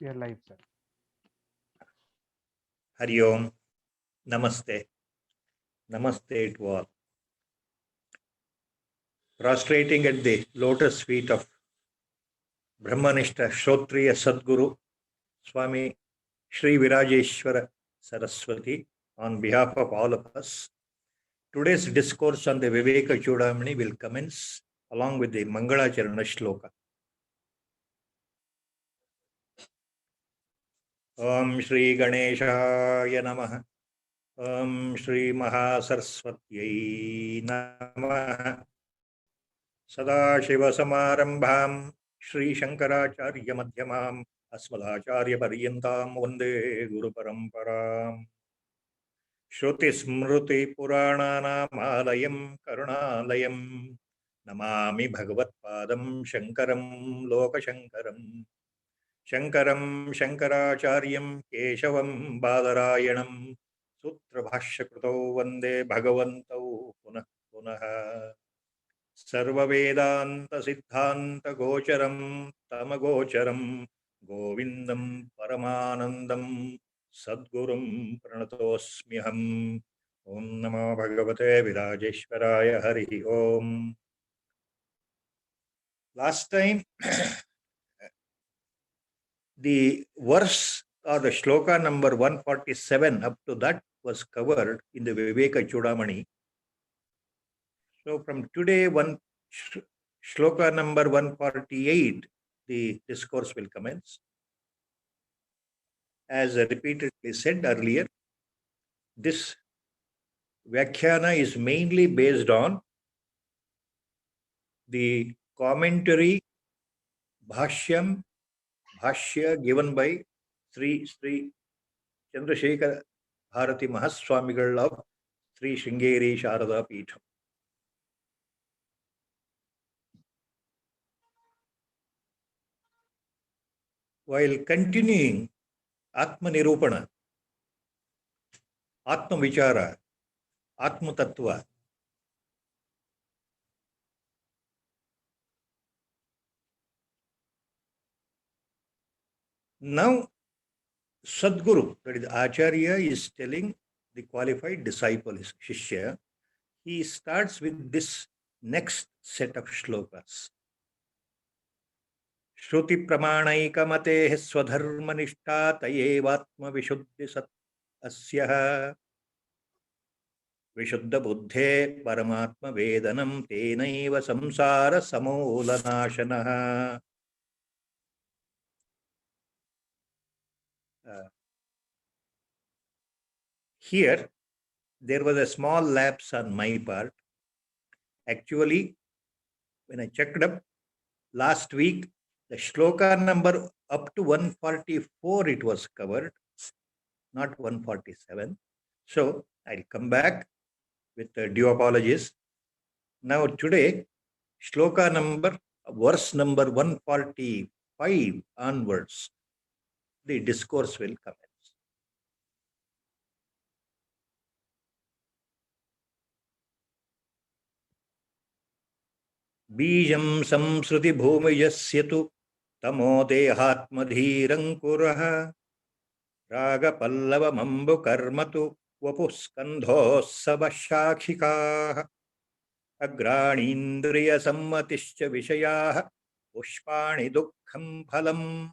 We are live, sir. Hari Om, Namaste, Namaste to all. Prostrating at the lotus feet of Brahmanishta Shrotriya Sadguru Swami Sri Virajeshwara Saraswati on behalf of all of us. Today's discourse on the Viveka Chudamani will commence along with the Mangala Charana Shloka. Om Shri Ganeshaya Namaha. Om Shri Mahasaraswatyai Namaha. Sadashivasamarambham Shri Shankaracharya Madhyamam Asmadacharya Paryantam Vande Guru Paramparam Shruti Smruti Purananam Alayam Karunalayam Namami Bhagavat Padam Shankaram Lokashankaram Shankaram Shankaracharyam Keshavam Badarayanam Sutra Bhashyakrito Vande Bhagavantau Punah Punah सर्ववेदांत सिद्धांत गोचरम तमगोचरम गोविंदम परमानंदम सद्गुरुं प्रणतोस्म्यहम् ओम नमो भगवते विराजेश्वराय हरि ओम. Last time the verse or the shloka number 147 up to that was covered in the Viveka Chudamani. So from today, shloka number 148, the discourse will commence. As repeatedly said earlier, this Vyakhyana is mainly based on the commentary Bhashya given by Sri Chandrasekhar Bharati Mahaswamigal of Sri Sringeri Sharada Peetham. While continuing Atma Nirupana, Atma Vichara, Atma Tattva, now Sadguru, that is Acharya, is telling the qualified disciple, his Shishya, he starts with this next set of shlokas. Shruti Pramanaika Mate Swadharma Nishta Tayevatma Vishuddhi Sat Asyaha Vishuddha Buddhe Paramatma Vedanam Tenaiva Samsara Samolanashanaha. Here, there was a small lapse on my part. Actually, when I checked up last week, the shloka number up to 144 it was covered, not 147. So I'll come back with due apologies. Now today, shloka number, verse number 145 onwards, the discourse will commence. Bijam samsruti bhumiyasya tamo dehatmadhirankurah raga pallava mambu karmatu vapuskandho sabashakhikah agrānīndriya sammatischa vishayah pushpāni dukkham phalam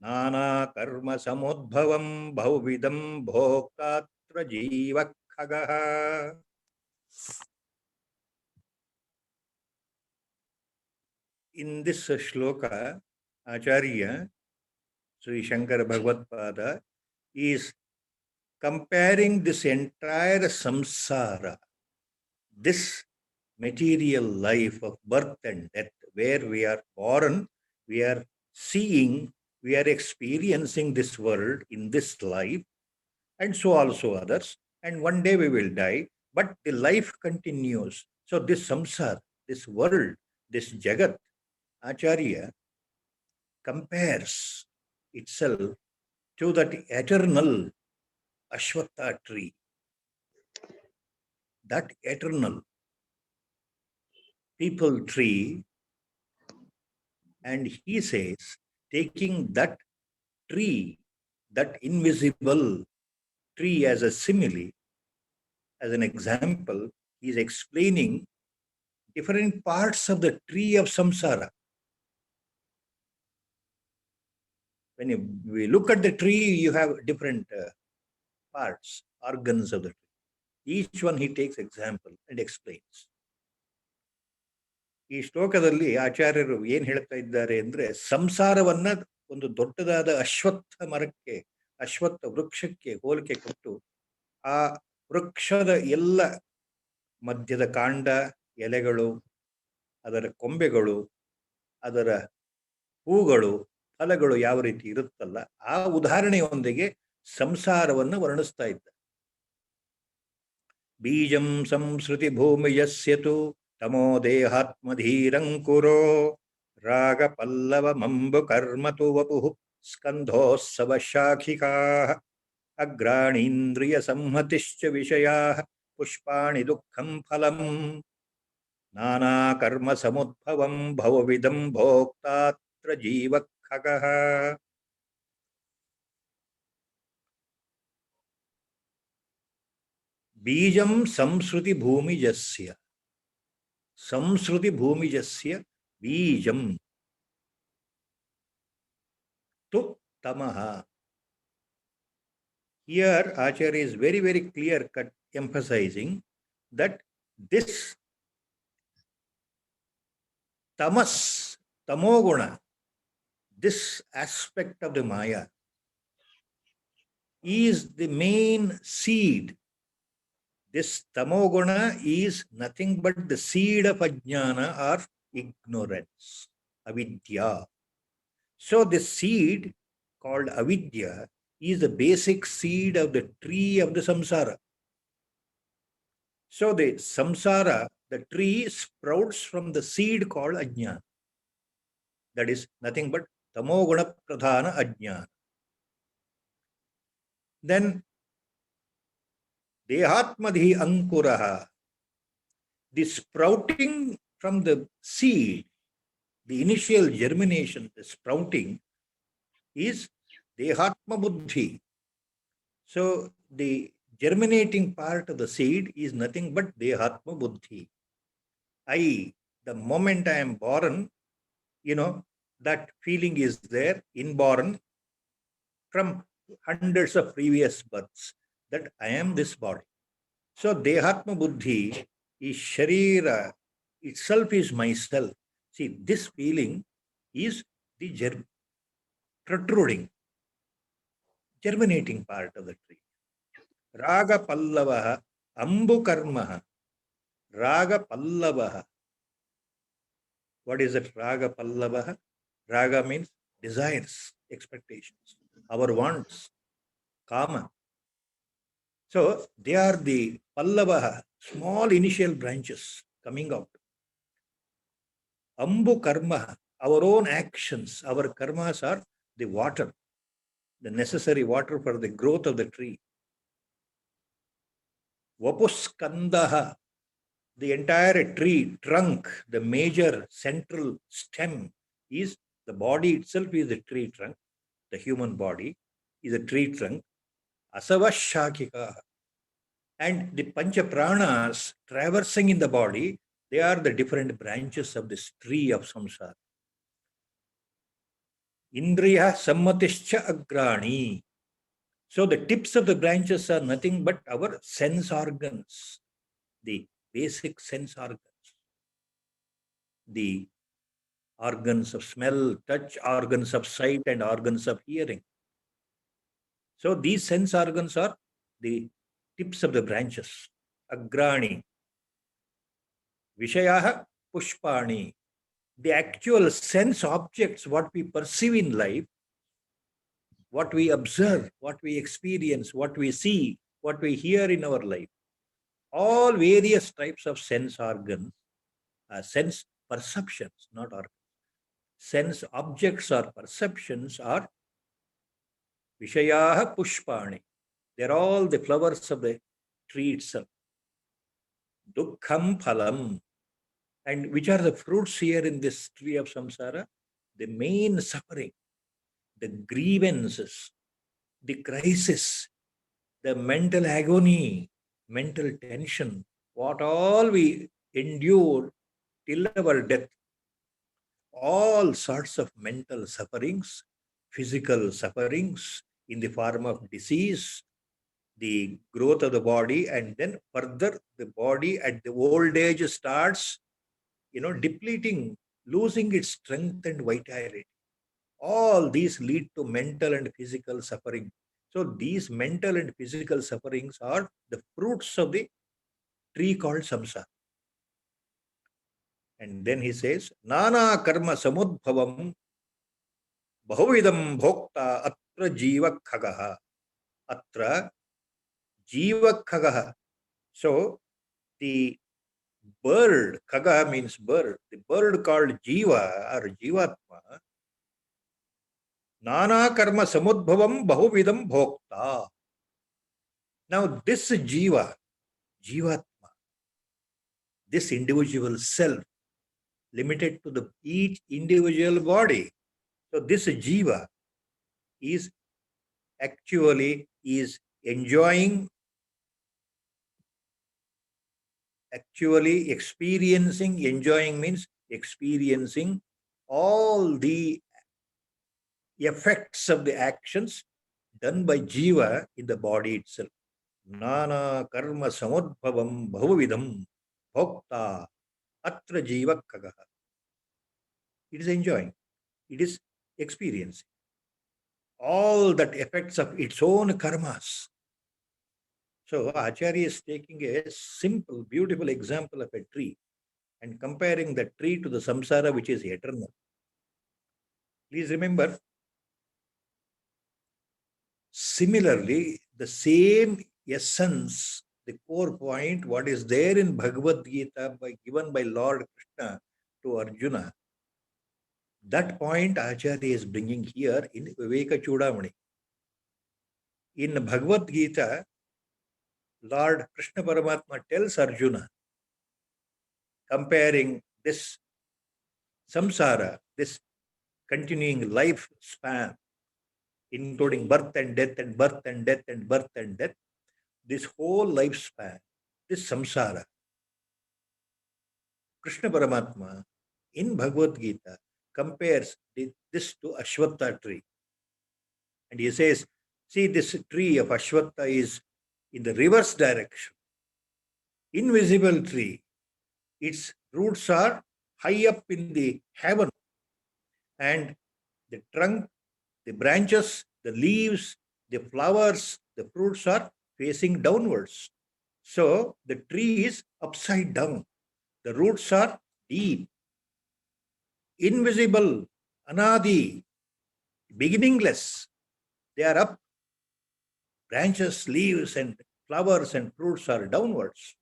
nānā karma samudbhavam bhavidam bhoktatra jīvakhagah. In this shloka, Acharya Sri Shankara Bhagavad-pada is comparing this entire samsara, this material life of birth and death, where we are born, we are seeing, we are experiencing this world in this life, and so also others, and one day we will die, but the life continues. So this samsara, this world, this jagat, Acharya compares itself to that eternal Ashwatha tree, that eternal people tree, and he says, taking that tree, that invisible tree as a simile, as an example, he is explaining different parts of the tree of samsara. When we look at the tree, you have different parts, organs of the tree. Each one he takes example and explains. ಈ ಶ್ಲೋಕದಲ್ಲಿ ಆಚಾರ್ಯರು ಏನ್ ಹೇಳ್ತಾ ಇದ್ದಾರೆ ಅಂದ್ರೆ, ಸಂಸಾರವನ್ನ ಒಂದು ದೊಡ್ಡದಾದ ಅಶ್ವತ್ಥ ಮರಕ್ಕೆ, ಅಶ್ವತ್ಥ ವೃಕ್ಷಕ್ಕೆ ಹೋಲಿಕೆ ಕೊಟ್ಟು, ಆ ವೃಕ್ಷದ ಎಲ್ಲ ಮಧ್ಯದ ಕಾಂಡ, ಎಲೆಗಳು, ಅದರ ಕೊಂಬೆಗಳು, ಅದರ ಹೂಗಳು, ಫಲಗಳು ಯಾವ ರೀತಿ ಇರುತ್ತಲ್ಲ, ಆ ಉದಾಹರಣೆಯೊಂದಿಗೆ ಸಂಸಾರವನ್ನು ವರ್ಣಿಸ್ತಾ ಇದ್ದ. ಬೀಜಂ ಸಂಸ್ಕೃತಿ ಭೂಮಿಯಸ್ಯತು ತಮೋ ದೇಹಾತ್ಮಧೀರಂಕುರೋ ರಾಗ ಪಲ್ಲವ ಮಂಬು ಕರ್ಮತು ವಪು ಸ್ಕಂಧೋತ್ಸವ ಶಾಖಿಕಾ ಅಗ್ರಾಣೀಂದ್ರಿಯ ಸಂಹತಿಶ್ಚ ವಿಷಯಾ ಪುಷ್ಪಾಣಿ ದುಃಖಂ ಫಲಂ ನಾನಾ ಕರ್ಮ ಸಮುದ್ಭವಂ ಭವವಿದಂ ಭೋಕ್ತಾತ್ರ ಜೀವಖಗಃ. ಬೀಜಂ ಸಂಸ್ಕೃತಿ ಭೂಮಿಜಸ್ಯ, ಸಂಸ್ಕೃತಿ ಭೂಮಿಜಸ್ಯ ಬೀಜಂ ತು tamah. Here Acharya is very, very clear cut emphasizing that this tamas, tamoguna, this aspect of the Maya is the main seed. This tamoguna is nothing but the seed of ajnana or ignorance, avidya. So this seed called avidya is the basic seed of the tree of the samsara. So the samsara, the tree, sprouts from the seed called ajnana. That is nothing but tamoguna pradhana ajnana. Then dehatmadhi ankuraha, the sprouting from the seed, the initial germination, the sprouting, is dehatma buddhi. So the germinating part of the seed is nothing but dehatma buddhi. The moment I am born, that feeling is there, inborn from hundreds of previous births, that I am this body. So dehatma buddhi is sharira, itself is myself. See, this feeling is the protruding, germinating part of the tree. Raga pallavaha ambu karmaha. Raga pallavaha. What is it, raga pallavaha? Raga means desires, expectations, our wants, kama. So they are the pallavaha, small initial branches coming out. Ambu karma, our own actions, our karmas are the water, the necessary water for the growth of the tree. Vapuskandaha, the entire tree trunk, the major central stem is the body itself, is the tree trunk. The human body is a tree trunk. Asavashakika. And the pancha pranas traversing in the body, they are the different branches of this tree of samsara. Indriya sammatischa agrani. So the tips of the branches are nothing but our sense organs, the basic sense organs, the organs of smell, touch, organs of sight, and organs of hearing. So these sense organs are the tips of the branches. Agrani. Vishayaha pushpani. The actual sense objects, what we perceive in life, what we observe, what we experience, what we see, what we hear in our life, all various types of sense organs, sense perceptions, not organs. Sense objects or perceptions are Vishayaha pushpani. They're all the flowers of the tree itself. Dukkham phalam. And which are the fruits here in this tree of samsara? The main suffering. the grievances, the crisis, the mental agony, mental tension, what all we endure till our death, all sorts of mental sufferings, physical sufferings in the form of disease, the growth of the body, and then further the body at the old age starts, depleting, losing its strength and vitality. All these lead to mental and physical suffering. So these mental and physical sufferings are the fruits of the tree called samsara. And then he says, Nana karma samudbhavam bahuvidam bhokta atra jiva khagaha. Atra jiva khagaha. So the bird, khaga means bird, the bird called jiva or jivatma, Nana karma samudbhavam bahuvidam bhokta. Now this jiva, jivatma, this individual self, limited to each individual body. So this jiva is actually enjoying, enjoying means experiencing all the effects of the actions done by jiva in the body itself. Nana karma samudbhavam bhavuvidam bhokta atra jiva kagaha. It is enjoying, it is experiencing all that effects of its own karmas. So Acharya is taking a simple, beautiful example of a tree and comparing the tree to the samsara, which is eternal. Please remember, similarly, the same essence, the core point, what is there in Bhagavad Gita given by Lord Krishna to Arjuna, that point Acharya is bringing here in Viveka Chudamani. In Bhagavad Gita, Lord Krishna Paramatma tells Arjuna, comparing this samsara, this continuing life span, including birth and death and birth and death and birth and death, this whole lifespan, this samsara, Krishna Paramatma in Bhagavad Gita compares this to Ashwatha tree. And he says, see, this tree of Ashwatha is in the reverse direction. Invisible tree. Its roots are high up in the heaven. And the trunk, the branches, the leaves, the flowers, the fruits are facing downwards. So the tree is upside down. The roots are deep, invisible, anadi, beginningless. They are up. Branches, leaves, and flowers and fruits are downwards.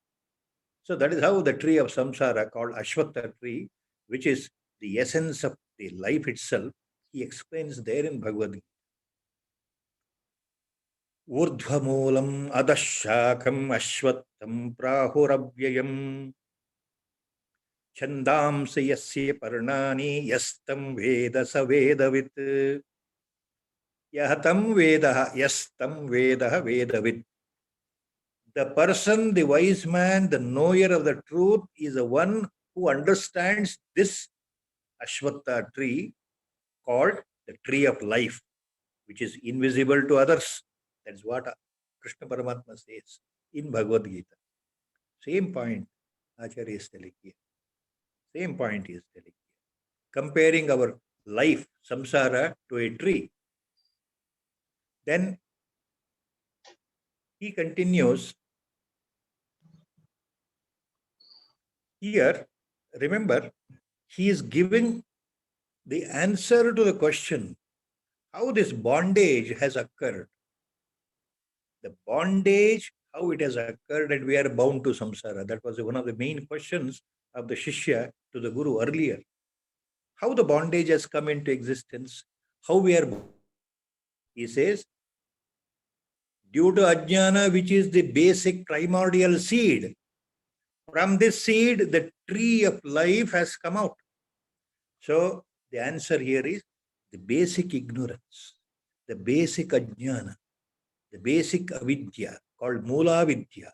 So that is how the tree of samsara, called Ashwatha tree, which is the essence of the life itself, he explains there in Bhagavad Gita. Urdhvamulam adashakam ashwattham prahuravyayam chandamsa yasya parnani yastam veda sa vedavit yahatam vedaha yastam vedaha vedavit. The person, the wise man, the knower of the truth is the one who understands this Ashwatha tree called the tree of life, which is invisible to others. That's what Krishna Paramatma says in Bhagavad Gita. Same point Acharya is telling here. Same point he is telling here. Comparing our life, samsara, to a tree. Then he continues here. Remember, he is giving the answer to the question how this bondage has occurred. The bondage, how it has occurred, and we are bound to samsara. That was one of the main questions of the Shishya to the Guru earlier. How the bondage has come into existence, how we are. He says, due to ajnana, which is the basic primordial seed. From this seed, the tree of life has come out. So the answer here is, the basic ignorance, the basic ajnana, the basic avidya called Mula Vidya,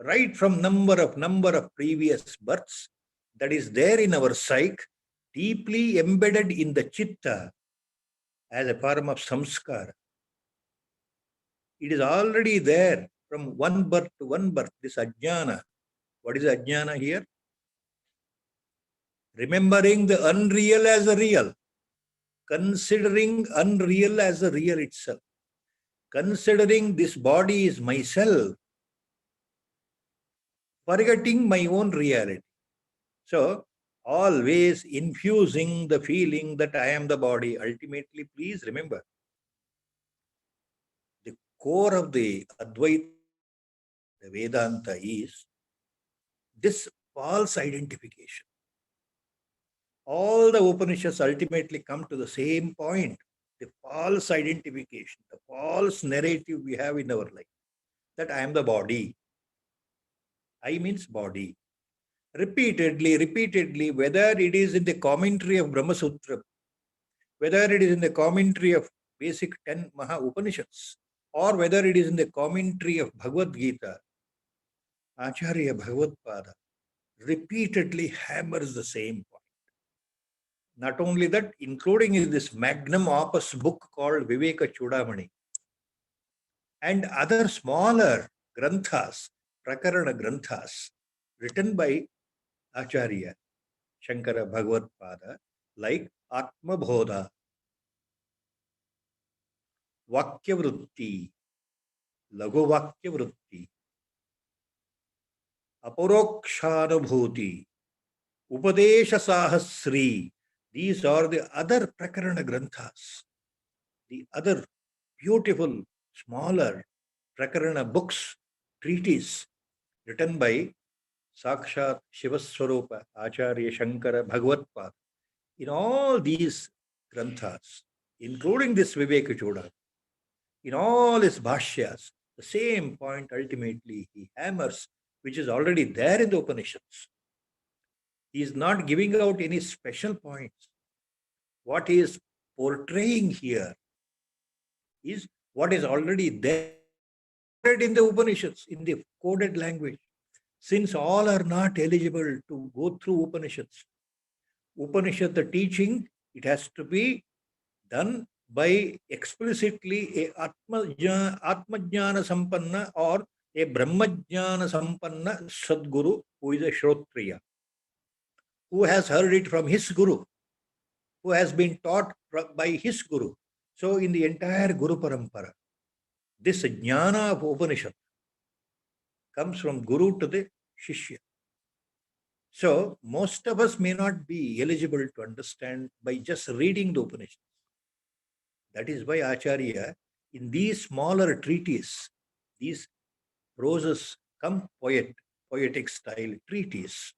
right from number of previous births that is there in our psyche, deeply embedded in the chitta as a form of samskara. It is already there from one birth to one birth, this ajnana. What is ajnana here? Remembering the unreal as a real, considering unreal as a real itself, considering this body is myself, forgetting my own reality. So, always infusing the feeling that I am the body. Ultimately, please remember, the core of the Advaita, the Vedanta, is this false identification. All the Upanishads ultimately come to the same point, the false identification, the false narrative we have in our life, that I am the body. I means body. Repeatedly, whether it is in the commentary of Brahma Sutra, whether it is in the commentary of basic 10 Maha Upanishads, or whether it is in the commentary of Bhagavad Gita, Acharya Bhagavad-pada repeatedly hammers the same point. Not only that, including in this magnum opus book called Viveka Chudamani, and other smaller granthas, prakarana granthas, written by Acharya Shankara Bhagavad-pada, like Atma Bodha, Vakya Vritti, Lagu Vakya Vritti, Aparokshanubhuti, Upadesha Sahasri. These are the other Prakarana Granthas, the other beautiful, smaller Prakarana books, treatises written by Sakshat Shivaswarupa Acharya Shankara Bhagavad-pada. In all these Granthas, including this Viveka Chudamani, in all his bhashyas, the same point ultimately he hammers, which is already there in the Upanishads. He is not giving out any special points. What he is portraying here is what is already there in the Upanishads, in the coded language. Since all are not eligible to go through Upanishads, the teaching, it has to be done by explicitly a Atmajnana Sampanna or a Brahmajnana Sampanna Sadguru, who is a Shrotriya, who has heard it from his Guru, who has been taught by his Guru. So in the entire Guru Parampara, this jnana of Upanishad comes from Guru to the Shishya. So most of us may not be eligible to understand by just reading the Upanishads. That is why Acharya, in these smaller treatises, these proses come poetic style treatises,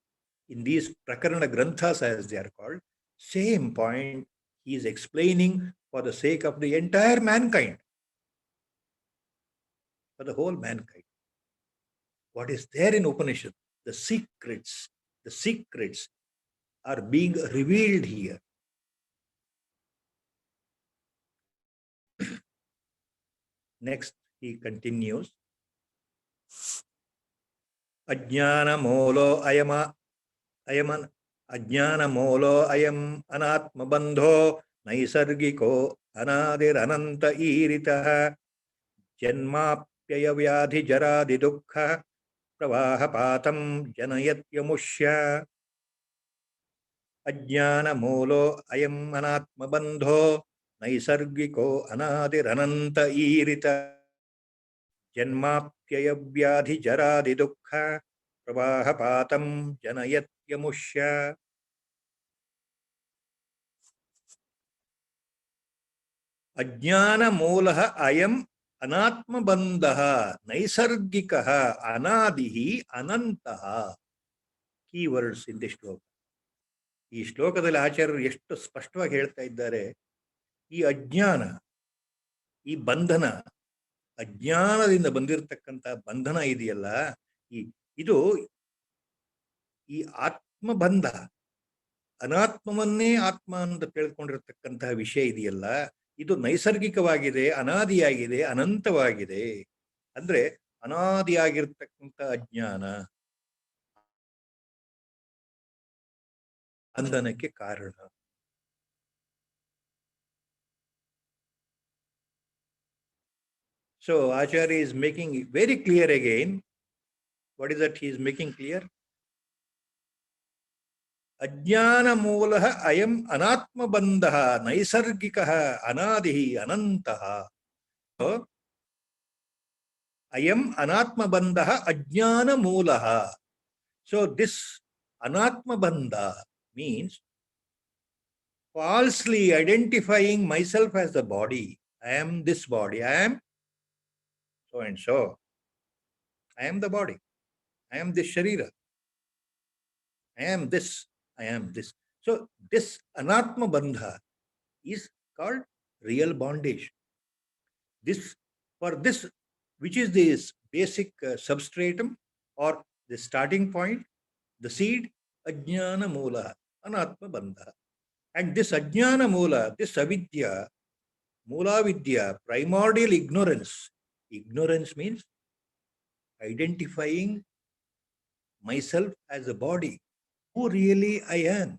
in these Prakarana Granthas as they are called, same point he is explaining for the sake of the entire mankind, for the whole mankind. What is there in Upanishad, the secrets are being revealed here. Next, he continues. Ajnana molo ayam anatma bandho naisargiko anadir ananta iritaha janmapyaya vyadhi jaradi dukkha pravahapatam janayatyamushya. Ajnana molo ayam anatma bandho naisargiko anadir ananta irita janmapyaya vyadhi jaradi dukkha pravahapatam janayatyamushya. Ajnana molaha ayam anatma bandha naisargikaha anadihi anantaha. Key words in this shloka. ಈ ಶ್ಲೋಕದಲ್ಲಿ ಆಚಾರ್ಯರು ಎಷ್ಟು ಸ್ಪಷ್ಟವಾಗಿ ಹೇಳ್ತಾ ಇದ್ದಾರೆ, ಈ ಅಜ್ಞಾನ, ಈ ಬಂಧನ, ಅಜ್ಞಾನದಿಂದ ಬಂದಿರತಕ್ಕಂಥ ಬಂಧನ ಇದೆಯಲ್ಲ, ಇದು ಈ ಆತ್ಮಬಂಧ, ಅನಾತ್ಮವನ್ನೇ ಆತ್ಮ ಅಂತ ತಿಳ್ಕೊಂಡಿರತಕ್ಕಂತಹ ವಿಷಯ ಇದೆಯಲ್ಲ, ಇದು ನೈಸರ್ಗಿಕವಾಗಿದೆ, ಅನಾದಿಯಾಗಿದೆ, ಅನಂತವಾಗಿದೆ. ಅಂದ್ರೆ ಅನಾದಿಯಾಗಿರ್ತಕ್ಕಂಥ ಅಜ್ಞಾನ ಬಂಧನಕ್ಕೆ ಕಾರಣ. So Acharya is making it very clear again. What is that he is making clear? ಅಜ್ಞಾನ ಮೂಲ ಅಯಂ ಅನಾತ್ಮ ಬಂಧ ನೈಸರ್ಗಿಕ ಅನಾದಿ ಅನಂತಃ. ಅಯಂ ಅನಾತ್ಮ ಬಂಧ ಅಜ್ಞಾನ ಮೂಲ. So this anatma bandha means falsely identifying myself as the body. I am this body. I am so and so. I am the body. I am this sharira. I am this. I am this. So this anatma bandha is called real bondage. This, for this, which is this basic substratum or the starting point, the seed, ajnana moola, anatma bandha. And this ajnana moola, this avidya, moola vidya, primordial ignorance. Ignorance means identifying myself as a body. Who really I am?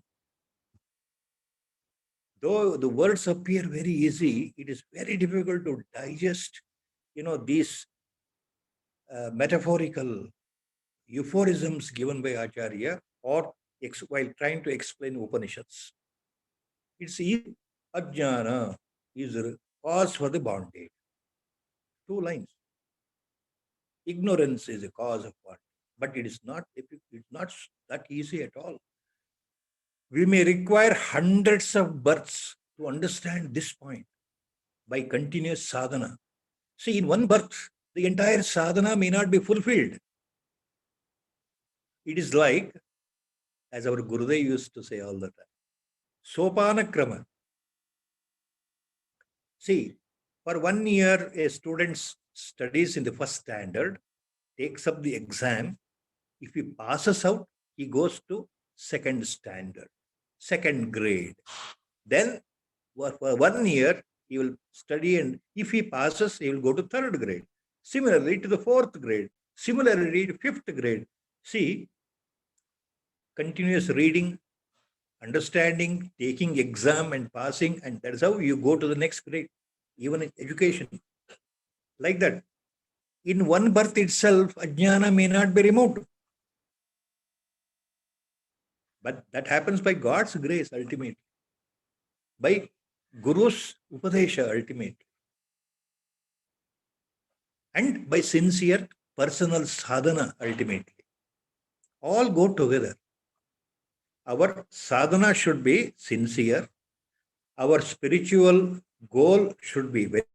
Though the words appear very easy, it is very difficult to digest, these metaphorical euphorisms given by Acharya or while trying to explain Upanishads. It's easy. Ajnana is a cause for the bondage. 2 lines. Ignorance is a cause of bondage. But it is not difficult. It's not that easy at all. We may require hundreds of births to understand this point by continuous sadhana. See, in one birth, the entire sadhana may not be fulfilled. It is like, as our Gurudev used to say all the time, Sopana Krama. See, for 1 year, a student studies in the first standard, takes up the exam. If he passes out, he goes to second standard, second grade. Then for 1 year, he will study, and if he passes, he will go to third grade. Similarly to the fourth grade. Similarly to fifth grade. See, continuous reading, understanding, taking exam and passing, and that is how you go to the next grade, even in education. Like that. In one birth itself, ajnana may not be removed. But that happens by God's grace ultimately. By Guru's Upadesha ultimately. And by sincere personal sadhana ultimately. All go together. Our sadhana should be sincere. Our spiritual goal should be very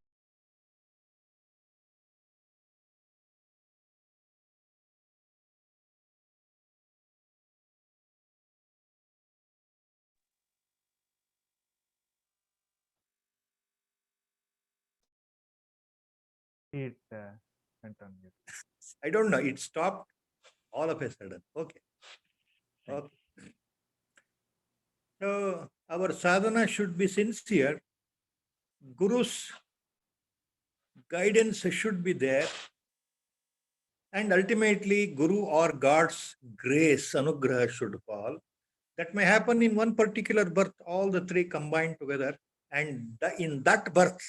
It went on mute. I don't know. It stopped all of a sudden. Okay. Okay. So our sadhana should be sincere. Guru's guidance should be there. And ultimately, Guru or God's grace, anugraha should fall. That may happen in one particular birth, all the 3 combined together. And in that birth,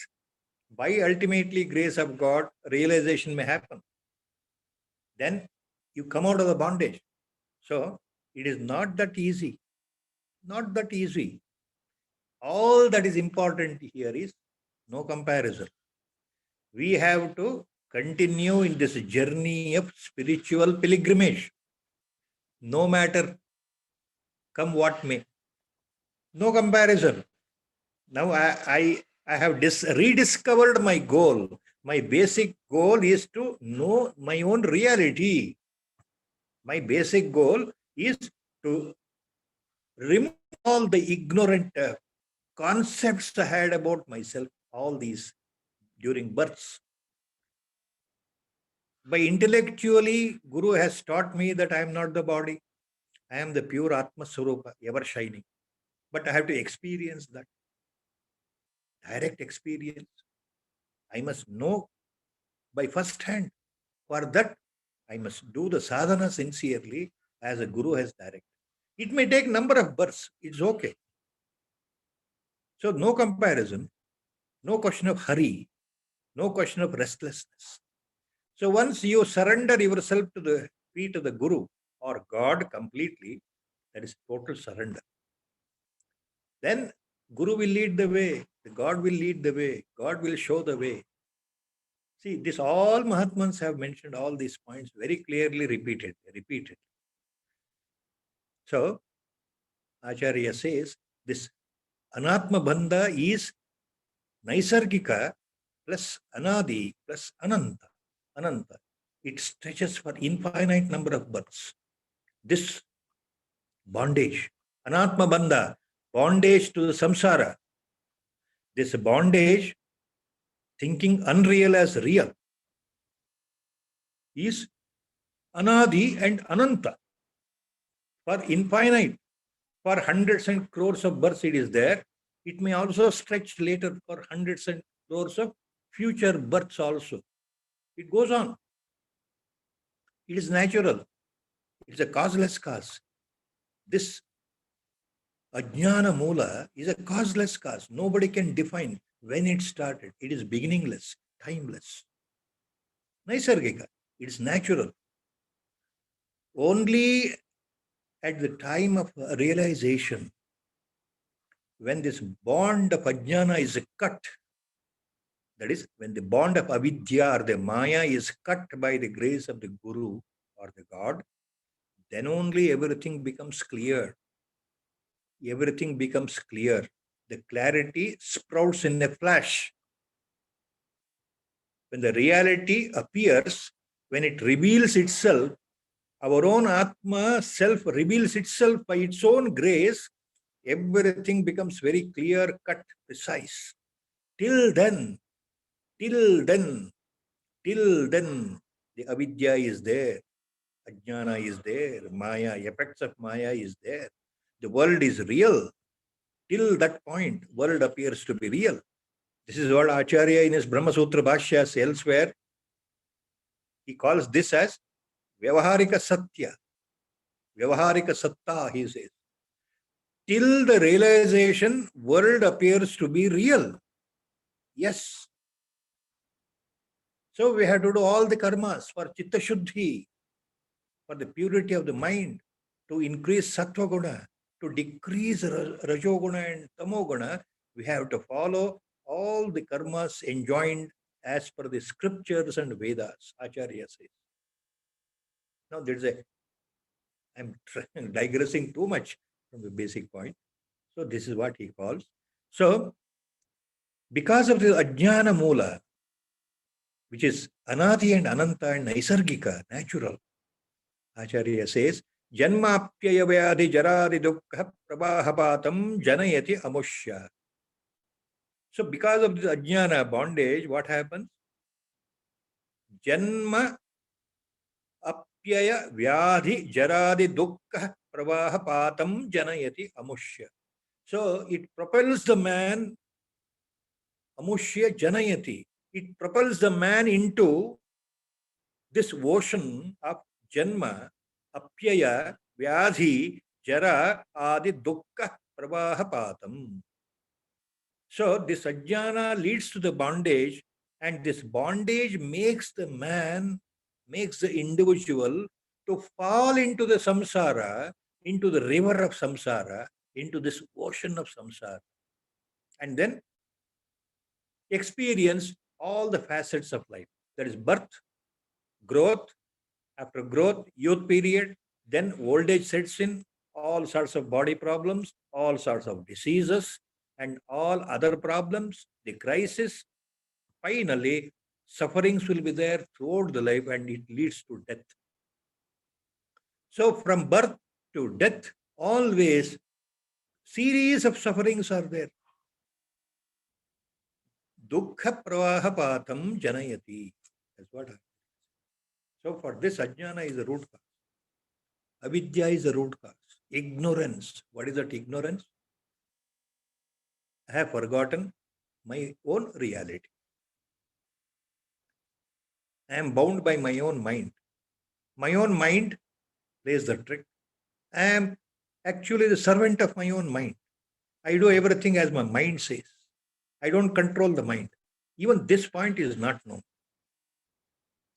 by ultimately grace of God, realization may happen. Then you come out of the bondage. So it is not that easy. Not that easy. All that is important here is no comparison. We have to continue in this journey of spiritual pilgrimage. No matter come what may. No comparison. Now I have rediscovered my goal. My basic goal is to know my own reality. My basic goal is to remove all the ignorant concepts I had about myself, all these during births. By intellectually, Guru has taught me that I am not the body. I am the pure Atma Swarupa, ever shining. But I have to experience that. Direct experience. I must know by first hand. For that, I must do the sadhana sincerely as a guru has directed. It may take number of births. It's okay. So no comparison, no question of hurry, no question of restlessness. So once you surrender yourself to the feet of the Guru or God completely, that is total surrender. Then Guru will lead the way, the God will lead the way, God will show the way. See, this all Mahatmans have mentioned all these points very clearly repeated. So Acharya says this Anatma Bandha is Naisargika plus Anadi plus Ananta. It stretches for infinite number of births. This bondage, Anatma Bandha, bondage to the samsara. This bondage, thinking unreal as real, is Anadi and Ananta. For infinite, for hundreds and crores of births it is there. It may also stretch later for hundreds and crores of future births also. It goes on. It is natural. It's a causeless cause. This Ajnana Mula is a causeless cause. Nobody can define when it started. It is beginningless, timeless. Naisargika. It is natural. Only at the time of realization, when this bond of Ajnana is cut, that is, when the bond of Avidya or the Maya is cut by the grace of the Guru or the God, then only everything becomes clear. Everything becomes clear. The clarity sprouts in a flash. When the reality appears, when it reveals itself, our own Atma self reveals itself by its own grace, everything becomes very clear, cut, precise. Till then, the avidya is there, ajnana is there, maya, effects of maya is there. The world is real. Till that point, world appears to be real. This is what Acharya in his Brahma Sutra Bhashyas elsewhere, he calls this as Vyavaharika Satya. Vyavaharika Satta, he says. Till the realization, world appears to be real. Yes. So we have to do all the karmas for Chitta Shuddhi, for the purity of the mind, to increase Sattva Guna, to decrease Rajoguna and Tamoguna. We have to follow all the karmas enjoined as per the scriptures and Vedas, Acharya says. Now I'm digressing too much from the basic point. So this is what he calls. So because of the Ajnana Mula, which is Anadi and Ananta and Naisargika, natural, Acharya says, Janmapyaya Vyadhi Jaradi Dukkha Prabahapatam Janayati Amushya. So because of this Ajnana bondage, what happens? Janma Apyaya Vyadhi Jaradi Dukkha Prabahapatam Janayati Amushya. So it propels the man, Amushya Janayati. It propels the man into this ocean of Janma, Apyaya, Vyadhi, Jara, Adi, Dukkha, Pravahapatam. So this Ajnana leads to the bondage, and this bondage makes the man, makes the individual to fall into the samsara, into the river of samsara, into this ocean of samsara. And then experience all the facets of life. That is birth, growth, after growth, youth period, then old age sets in, all sorts of body problems, all sorts of diseases, and all other problems, the crisis. Finally, sufferings will be there throughout the life and it leads to death. So from birth to death, always series of sufferings are there. Dukkha pravahapatam janayati. That's what happens. So for this, ajnana is the root cause. Avidya is the root cause. Ignorance. What is that ignorance? I have forgotten my own reality. I am bound by my own mind. My own mind plays the trick. I am actually the servant of my own mind. I do everything as my mind says. I don't control the mind. Even this point is not known.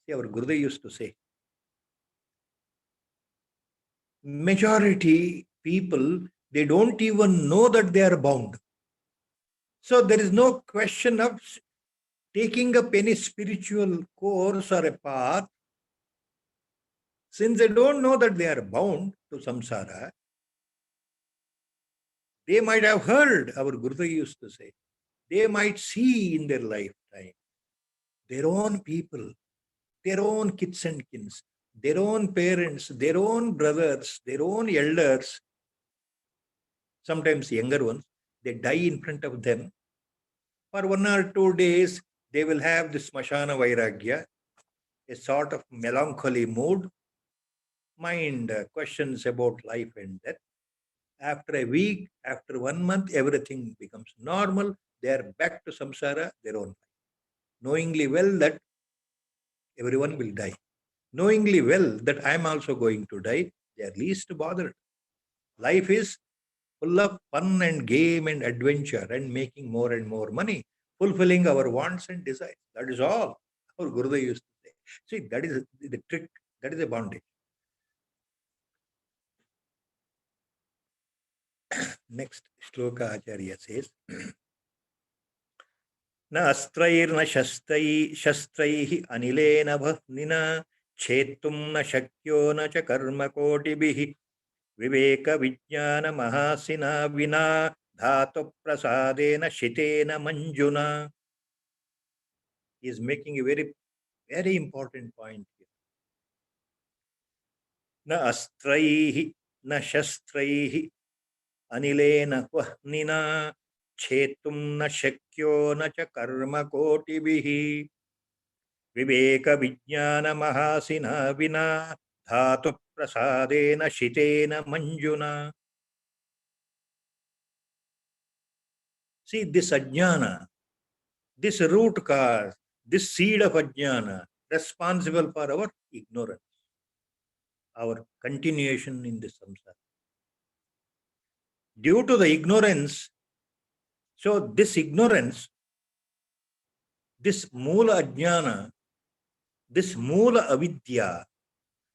See, our Gurudev used to say, majority people, they don't even know that they are bound. So there is no question of taking up any spiritual course or a path. Since they don't know that they are bound to samsara, they might have heard, our Gurudev used to say, they might see in their lifetime their own people, their own kids and kins, their own parents, their own brothers, their own elders, sometimes younger ones, they die in front of them. For 1 or 2 days, they will have this smashana vairagya, a sort of melancholy mood, mind questions about life and death. After a week, after 1 month, everything becomes normal. They are back to samsara, their own life, knowingly well that everyone will die. Knowingly well that I am also going to die, they are least bothered. Life is full of fun and game and adventure and making more and more money, fulfilling our wants and desires. That is all our Gurudev used to say. See, that is the trick, that is the bondage. Next shloka Acharya says, न अस्त्रैर्न शस्त्रैः अनिलेन भह्निना छेत्तुं न शक्यो न च कर्मकोटिभिः विवेकविज्ञानमहासिना विना धातुप्रसादेन शितेन मञ्जुना. He is making a very, very important point here. न अस्त्रैः न शस्त्रैः अनिलेन वह्निना छेत्तुं न शक्यो न च कर्मकोटिभिः विवेकविज्ञानमहासिना विना धातुप्रसादेन शितेन मञ्जुना. See, this ajnana, this root cause, this seed of ajnana, responsible for our ignorance, our continuation in this samsara. Due to the ignorance, so this ignorance, this moola ajnana, this moola avidya,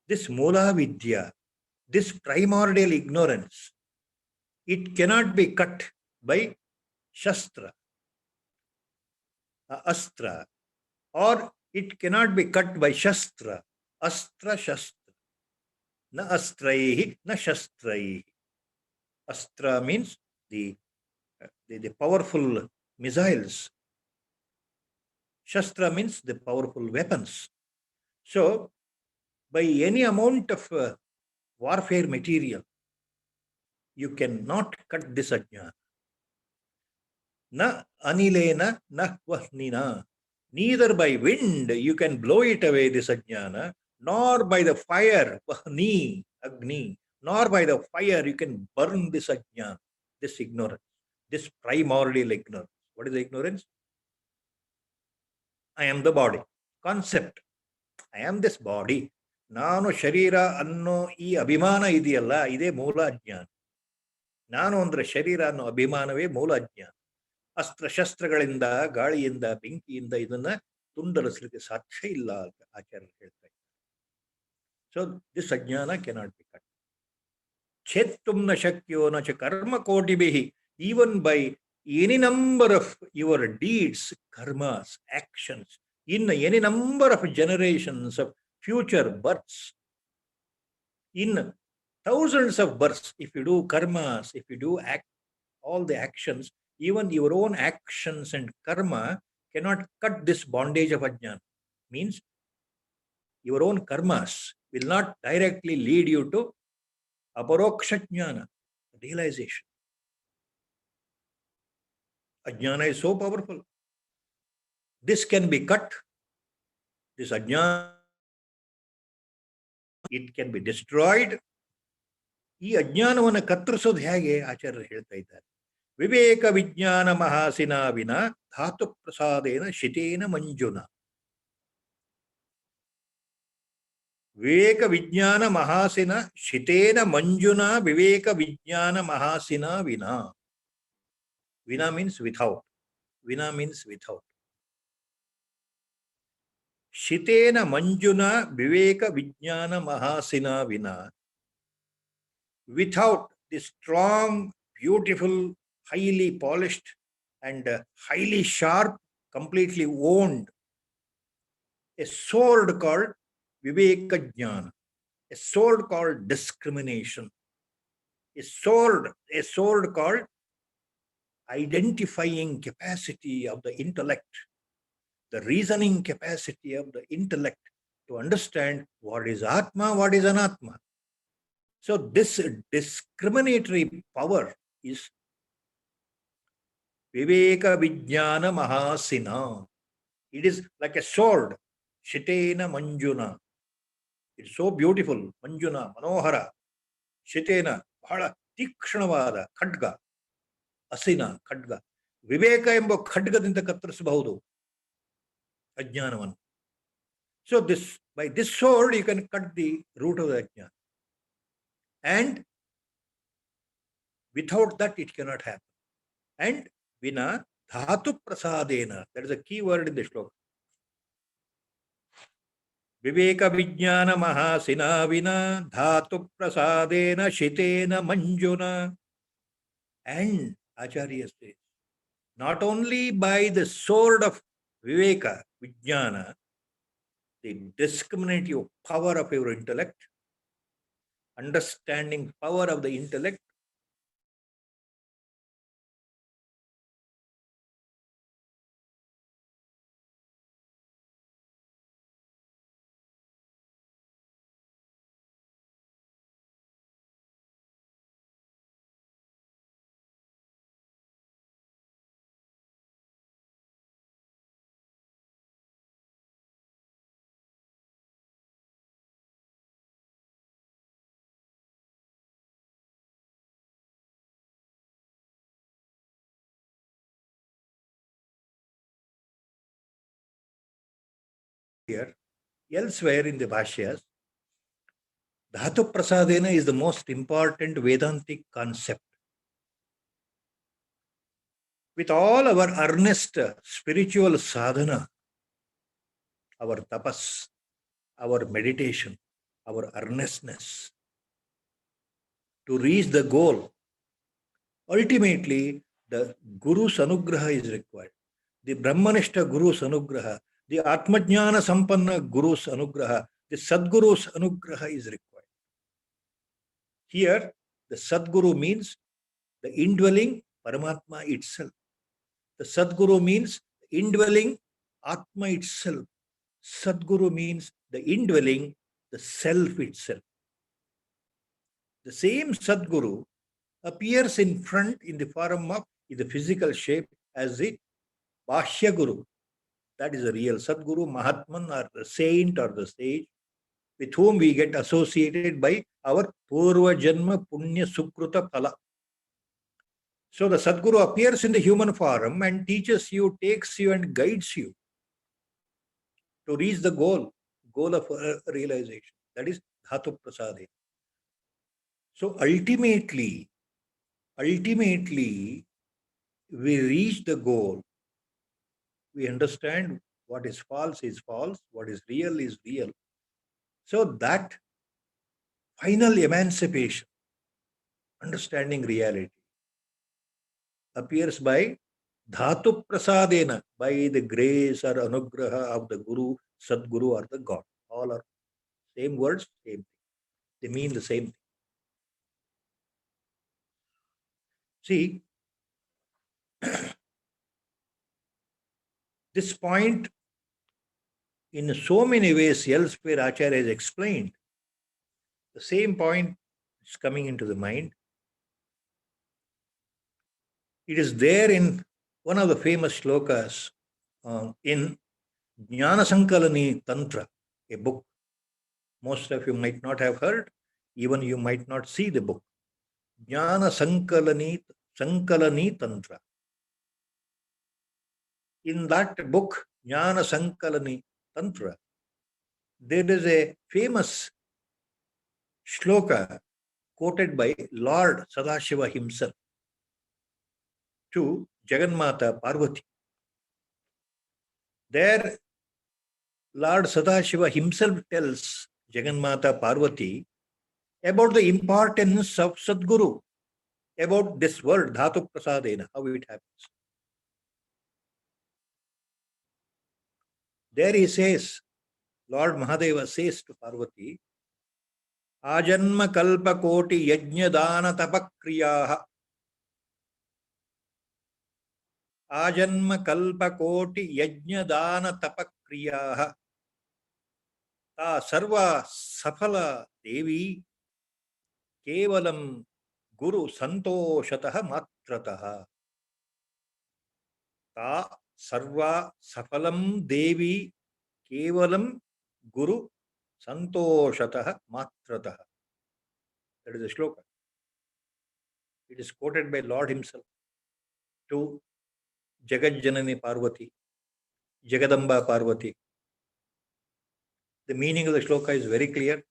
this moola vidya, this primordial ignorance, it cannot be cut by shastra, astra, or it cannot be cut by shastra, astra, shastra. Na astraihi, na shastraihi. Astra means the powerful missiles. Shastra means the powerful weapons. So, by any amount of warfare material, you cannot cut this ajnana. Na anilena, na vahnina. Neither by wind you can blow it away, this ajnana, nor by the fire, vahni, agni, nor by the fire you can burn this ajnana, this ignorance, this primordial ignorance. What is the ignorance? I am the body. Concept. I am this body. ನಾನು ಶರೀರ ಅನ್ನೋ ಈ ಅಭಿಮಾನ ಇದೆಯಲ್ಲ, ಇದೇ ಮೂಲ ಅಜ್ಞಾನ. ನಾನು ಅಂದ್ರೆ ಶರೀರ ಅನ್ನೋ ಅಭಿಮಾನವೇ ಮೂಲ ಅಜ್ಞಾನ. ಅಸ್ತ್ರ ಶಸ್ತ್ರಗಳಿಂದ, ಗಾಳಿಯಿಂದ, ಬೆಂಕಿಯಿಂದ ಇದನ್ನ ತುಂಡರಿಸಲಿಕ್ಕೆ ಸಾಧ್ಯ ಇಲ್ಲ ಅಂತ ಆಚಾರ್ಯರು ಹೇಳ್ತಾ ಇದ್ದಾರೆ. So this ajnana cannot be cut. ಛೇತ್ತುಂ ನ ಶಕ್ಯೋ ನ ಚ ಕರ್ಮ ಕೋಟಿಭಿಃ. Even by any number of your deeds, karmas, actions, in any number of generations of future births, in thousands of births, if you do karmas, if you do all the actions, even your own actions and karma cannot cut this bondage of ajnana. Means your own karmas will not directly lead you to aparoksha jnana, realization. Ajnana is so powerful. This can be cut. This ajnana, it can be destroyed. ಈ ಅಜ್ಞಾನವನ್ನು ಕತ್ತರಿಸೋದು ಹೇಗೆ ಆಚಾರ್ಯರು ಹೇಳ್ತಾ ಇದ್ದಾರೆ. विवेक विज्ञान महासिना विना धातु प्रसादेन शितेन मंजुना. विवेक विज्ञान महासिना शितेन मंजुना विवेक विज्ञान महासिना विना. Vina means without. Vina means without. Shitena manjuna viveka vijnana mahasina vina. Without the strong, beautiful, highly polished and highly sharp, completely owned, a sword called viveka jnana, a sword called discrimination, a sword called identifying capacity of the intellect, the reasoning capacity of the intellect to understand what is Atma, what is Anatma. So this discriminatory power is Viveka Vijnana Mahasina. It is like a sword, Shitena Manjuna. It's so beautiful, Manjuna, Manohara, Shitena, Bhala, Tikshanavada, Khadga, Asina, Khadga. Viveka embo Khadgadinta Katrasabhudu. Ajnanavan. So this, by this sword you can cut the root of the ajnana. And without that it cannot happen. And vina dhatu prasadena, that is a key word in the shloka. Viveka vijnana mahasina vina dhatu prasadena shitena manjuna. And Acharya says, not only by the sword of viveka, vijnana, the discriminative power of your intellect, understanding power of the intellect, here, elsewhere in the Bhashyas, Dhatu Prasadena is the most important Vedantic concept. With all our earnest spiritual sadhana, our tapas, our meditation, our earnestness to reach the goal, ultimately the Guru's Anugraha is required. The Brahmanishta Guru's Anugraha, the Atmajnana Sampanna Guru's Anugraha, the Sadguru's Anugraha is required. Here, the Sadguru means the indwelling Paramatma itself. The Sadguru means the indwelling Atma itself. Sadguru means the indwelling the self itself. The same Sadguru appears in front in the form of in the physical shape as the Bhashya Guru. That is the real Sadguru, Mahatman or the saint or the sage with whom we get associated by our Purva Janma Punya Sukruta Phala. So the Sadguru appears in the human form and teaches you, takes you and guides you to reach the goal of realization. That is Dhatu Prasade. So ultimately, we reach the goal. We understand what is false, what is real. So that final emancipation, understanding reality, appears by Dhatu Prasadena, by the grace or Anugraha of the Guru, Sadguru or the God. All are same words, same thing. They mean the same thing. See, this point in so many ways elsewhere Acharya has explained. The same point is coming into the mind. It is there in one of the famous shlokas in Jnana Sankalani Tantra, a book. Most of you might not have heard, even you might not see the book. Jnana Sankalani Sankalani Tantra. In that book, Jnana Sankalani Tantra, there is a famous shloka quoted by Lord Sadashiva himself to Jagannatha Parvati. There, Lord Sadashiva himself tells Jagannatha Parvati about the importance of Sadguru, about this word, Dhatu Prasadena, how it happens. There he says, Lord Mahadeva says to Parvati, Ajanma kalpa koti yajna dana tapakriyaha. Ajanma kalpa koti yajna dana tapakriyaha. Ta sarva safala devi kevalam guru santoshataha matrataha. Ta sarva safalam devi kevalam guru santoshataha matrataha. That is the shloka. It is quoted by Lord himself to Jagat-Janani Parvati, Jagadamba Parvati. The meaning of the shloka is very clear.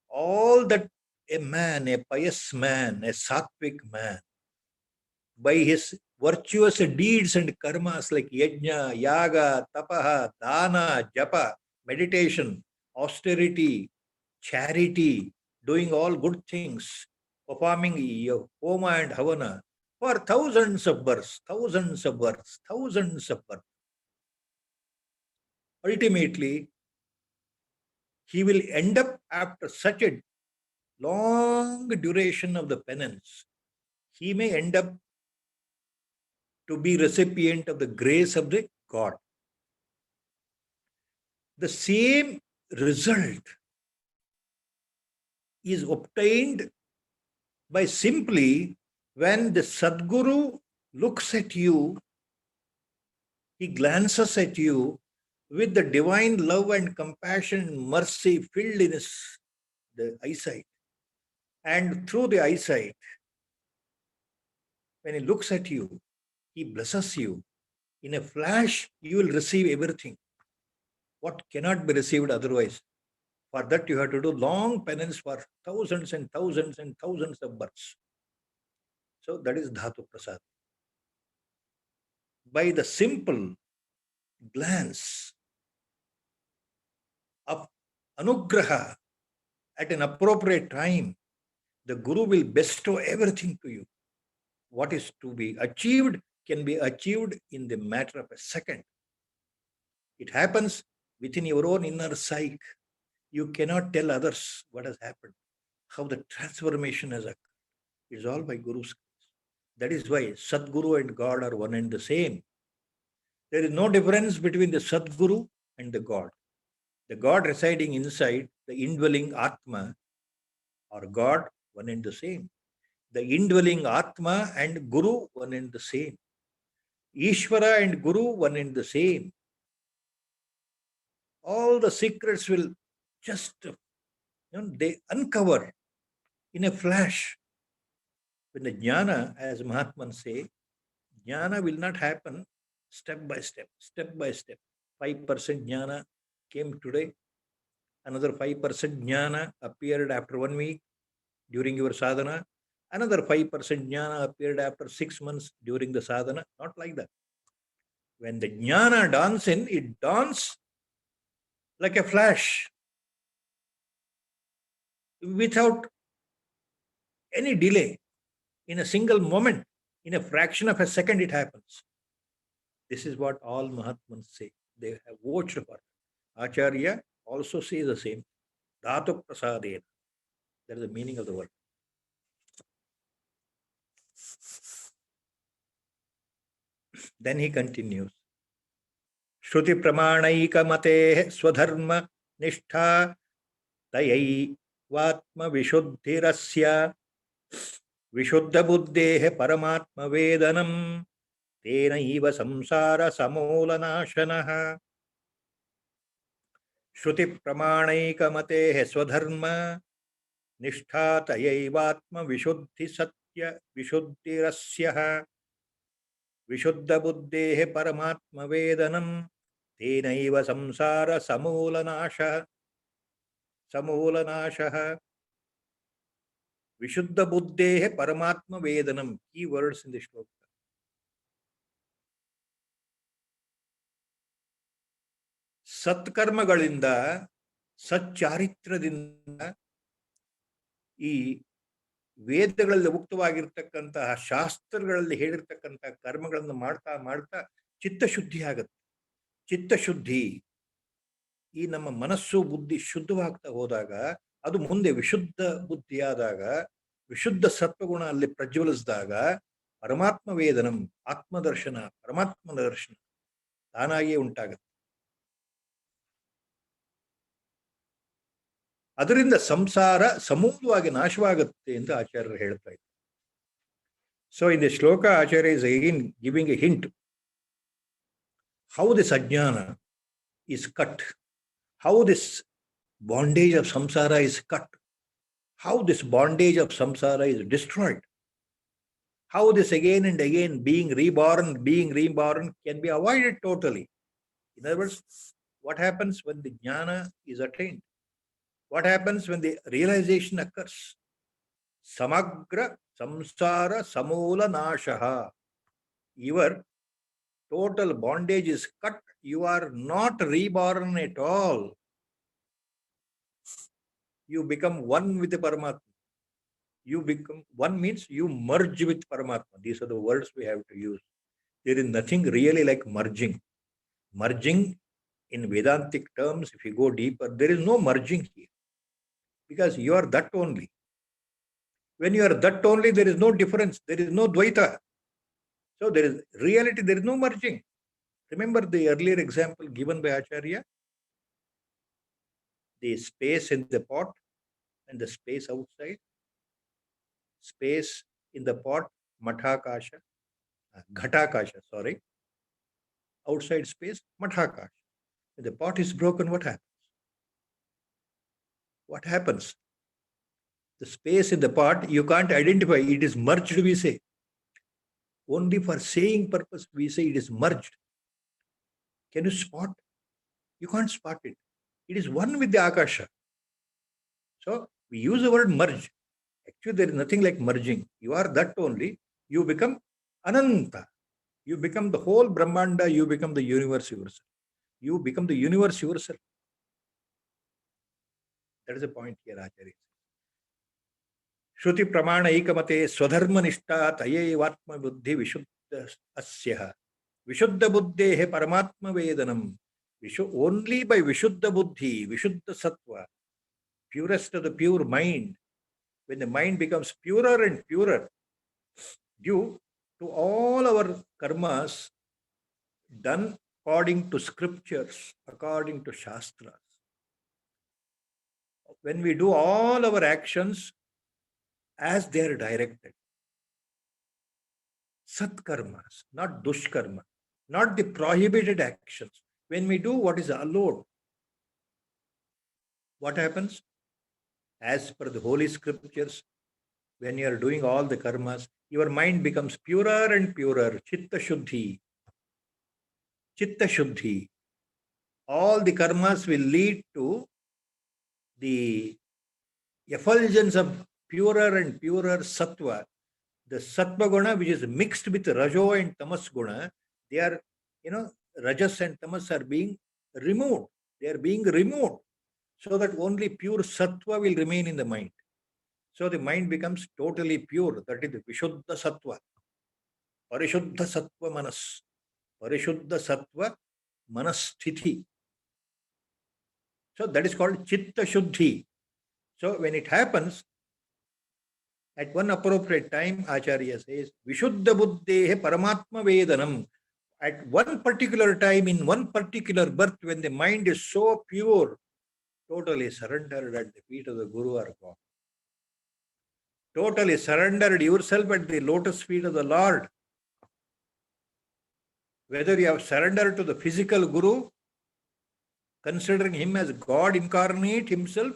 All that a man, a pious man, a sattvic man, by his virtuous deeds and karmas like yajna, yaga, tapaha, dana, japa, meditation, austerity, charity, doing all good things, performing homa and havana for thousands of births, ultimately, he will end up after such a long duration of the penance, he may end up to be recipient of the grace of the God. The same result is obtained by simply when the Sadguru looks at you, he glances at you with the divine love and compassion and mercy filled in the eyesight. And through the eyesight, when he looks at you, he blesses you. In a flash, you will receive everything. What cannot be received otherwise. For that, you have to do long penance for thousands and thousands and thousands of births. So that is Dhatu Prasad. By the simple glance of anugraha at an appropriate time, the Guru will bestow everything to you. What is to be achieved can be achieved in the matter of a second. It happens within your own inner psyche. You cannot tell others what has happened, how the transformation has occurred. It's all by Guru's grace. That is why Sadguru and God are one and the same. There is no difference between the Sadguru and the God. The God residing inside, the indwelling Atma, or God, one and the same. The indwelling Atma and Guru, one and the same. Ishvara and Guru, one and the same. All the secrets will just, they uncover in a flash. When the jnana, as Mahatmas say, jnana will not happen step by step, step by step. 5% jnana came today. Another 5% jnana appeared after 1 week during your sadhana. Another 5% jnana appeared after 6 months during the sadhana. Not like that. When the jnana dawns in, it dawns like a flash, without any delay. In a single moment, in a fraction of a second, it happens. This is what all Mahatmas say. They have watched for it. Acharya also says the same. Dhatu Prasadena. That is the meaning of the word. Then he continues. Shruti Pramanaika Mate Swadharma Nishtha Tayai Vatma Vishuddhirasya Vishuddha Buddhehe Paramatma Vedanam Tena Iva Samsara Samolanashanaha. Shruti Pramanaika Mate Swadharma निष्ठा तयैवात्म विशुद्धि सत्य विशुद्धिरस्यः विशुद्ध बुद्धेः परमात्म वेदनम तेनैव संसार समूलनाशः विशुद्ध बुद्धेः परमात्म वेदनम. Key words in the shloka. ಸತ್ಕರ್ಮಗಳಿಂದ ಸಚ್ಚಾರಿತ್ರದಿಂದ ಈ ವೇದಗಳಲ್ಲಿ ಉಕ್ತವಾಗಿರ್ತಕ್ಕಂತಹ ಶಾಸ್ತ್ರಗಳಲ್ಲಿ ಹೇಳಿರ್ತಕ್ಕಂತಹ ಕರ್ಮಗಳನ್ನು ಮಾಡ್ತಾ ಮಾಡ್ತಾ ಚಿತ್ತಶುದ್ಧಿ ಆಗುತ್ತೆ. ಚಿತ್ತಶುದ್ಧಿ, ಈ ನಮ್ಮ ಮನಸ್ಸು ಬುದ್ಧಿ ಶುದ್ಧವಾಗ್ತಾ ಹೋದಾಗ ಅದು ಮುಂದೆ ವಿಶುದ್ಧ ಬುದ್ಧಿಯಾದಾಗ ವಿಶುದ್ಧ ಸತ್ವಗುಣ ಅಲ್ಲಿ ಪ್ರಜ್ವಲಿಸಿದಾಗ ಪರಮಾತ್ಮ ವೇದನಂ, ಆತ್ಮದರ್ಶನ, ಪರಮಾತ್ಮನ ದರ್ಶನ ತಾನಾಗಿಯೇ ಉಂಟಾಗುತ್ತೆ. ಅದರಿಂದ ಸಂಸಾರ ಸಮೂಲವಾಗಿ ನಾಶವಾಗುತ್ತೆ ಎಂದು ಆಚಾರ್ಯರು ಹೇಳ್ತಾ ಇದ್ದಾರೆ. So in the shloka acharya is again giving a hint how this ajnana is cut, how this bondage of samsara is cut, how this bondage of samsara is destroyed, how this again and again being reborn can be avoided totally. In other words, what happens when the jnana is attained? What happens when the realization occurs? Samagra samsara samoola nashaha. Your total bondage is cut. You are not reborn at all. You become one with the Paramatma. You become one means you merge with Paramatma. These are the words we have to use. There is nothing really like merging. Merging in Vedantic terms, if you go deeper, there is no merging here. Because you are that only. When you are that only, there is no difference. There is no Dvaita. So there is reality, there is no merging. Remember the earlier example given by Acharya? The space in the pot and the space outside. Space in the pot, mathakasha, ghatakasha, sorry. Outside space, mathakasha. When the pot is broken, what happens? What happens? The space in the pot, you can't identify. It is merged, we say. Only for saying purpose, we say it is merged. Can you spot? You can't spot it. It is one with the Akasha. So we use the word merge. Actually, there is nothing like merging. You are that only. You become Ananta. You become the whole Brahmanda. You become the universe yourself. You become the universe yourself. That is the point here, Acharya. Shruti pramana ekamate swadharma nishta tayevatma buddhi vishuddha asyaha. Vishuddha buddhehe paramatma vedanam. Only by Vishuddha buddhi, Vishuddha sattva, purest of the pure mind, when the mind becomes purer and purer, due to all our karmas done according to scriptures, according to shastras. When we do all our actions as they are directed, sat karmas, not dushkarma, not the prohibited actions. When we do what is allowed, what happens? As per the holy scriptures, when you are doing all the karmas, your mind becomes purer and purer. Chitta shuddhi. Chitta shuddhi. All the karmas will lead to the effulgence of purer and purer sattva. The sattva guna, which is mixed with rajo and tamas guna, they are, rajas and tamas are being removed. They are being removed so that only pure sattva will remain in the mind. So the mind becomes totally pure. That is the Vishuddha sattva. Parishuddha sattva manas. Parishuddha sattva manasthiti. So that is called chitta shuddhi. So when it happens, at one appropriate time, Acharya says, Vishuddha buddhehe paramatma vedanam. At one particular time, in one particular birth, when the mind is so pure, totally surrendered at the feet of the Guru or God. Totally surrendered yourself at the lotus feet of the Lord. Whether you have surrendered to the physical Guru, considering him as God incarnate himself,